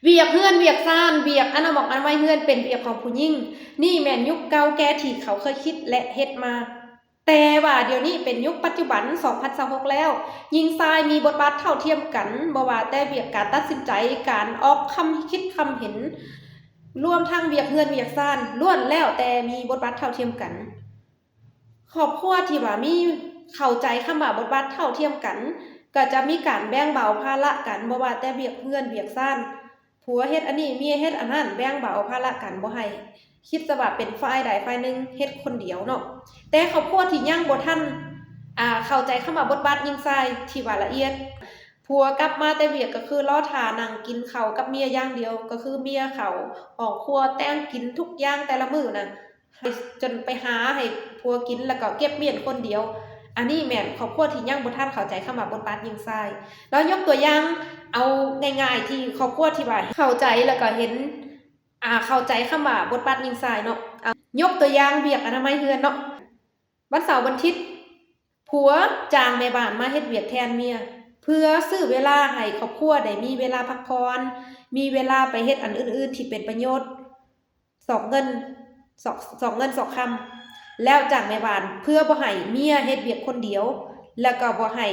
เวียกเฮือนเวียกซ่านเวียกอนามัยเฮือนเป็นเวียกของผู้หญิงนี่แม่นยุคเก่าแก่ที่เขาเคยคิดและเฮ็ดมาแต่ว่าเดี๋ยวนี้เป็นยุคปัจจุบัน2026แล้วหญิงชายมีบทบาทเท่าเทียมกันบ่ว่าแต่เวียกการตัดสินใจการออกคำคิดคำเห็นรวมทั้งเวียกเฮือนเวียกซ่านล้วนแล้วแต่มีบทบาทเท่าเทียมกันครอบครัวที่ว่ามีเข้าใจคำว่าบทบาทเท่าเทียมกันก็จะมีการแบ่งเบาภาระกันบ่ว่าแต่เวียกเฮือนเวียกซ่านผัวเฮ็ดอันนี้เมียเฮ็ดอันนั้นแบ่งเบาภาระกันบ่ให้คิดซะว่าเป็นฝ่ายใดฝ่ายหนึ่งเฮ็ดคนเดียวเนาะแต่ครอบครัวที่ยังบ่ทันเข้าใจคำว่าบทบาทหญิงชายที่ว่าละเอียดผัวกลับมาแต่เวียกก็คือรอท่านั่งกินข้าวกับเมียอย่างเดียวก็คือเมียเข้าห้องครัวแต่งกินทุกอย่างแต่ละมื้อน่ะจนไปหาให้ผัวกินแล้วก็เก็บเมียนคนเดียวอันนี้แม่นครอบครัวที่ยังบ่ทันเข้าใจคำว่าบทบาทหญิงชายแล้วยกตัวอย่างเอาง่ายๆที่ครอบครัวที่ว่าเข้าใจแล้วก็เห็นเข้าใจคำว่าบทบาทหญิงชายเนาะยกตัวอย่างเวียกอนามัยเฮือนเนาะวันเสาร์วันอาทิตย์ผัวจ้างแม่บ้านมาเฮ็ดเวียกแทนเมียเพื่อซื้อเวลาให้ครอบครัวได้มีเวลาพักผ่อนมีเวลาไปเฮ็ดอันอื่นๆที่เป็นประโยชน์สอกเงินสอกคำแล้วจ้างแม่บ้านเพื่อบ่ให้เมียเฮ็ดเวียกคนเดียวแล้วก็บ่ให้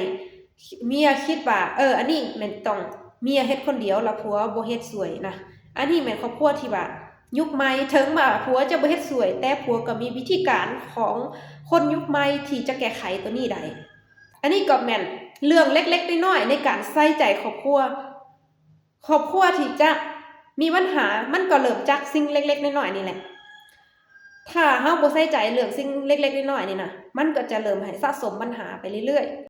เมียคิดว่าอันนี้แม่นต้องเมียเฮ็ดคนเดียวแล้วผัวบ่เฮ็ดสวยนะอันนี้แม่นครอบครัวที่ว่ายุคใหม่ถึงว่าผัวจะบ่เฮ็ดสวยแต่ผัวก็มีวิธีการของคนยุคใหม่ที่จะแก้ไขตัวนี้ได้อันนี้ก็แม่นเรื่องเล็กๆน้อยๆในการใส่ใจครอบครัวที่จะมีปัญหามันก็เริ่มจากสิ่งเล็กๆน้อยๆนี่แหละถ้าเฮาบ่ใส่ใจเรื่องสิ่งเล็กๆน้อยๆนี่นะมันก็จะเริ่มให้สะสมปัญหาไปเรื่อยๆ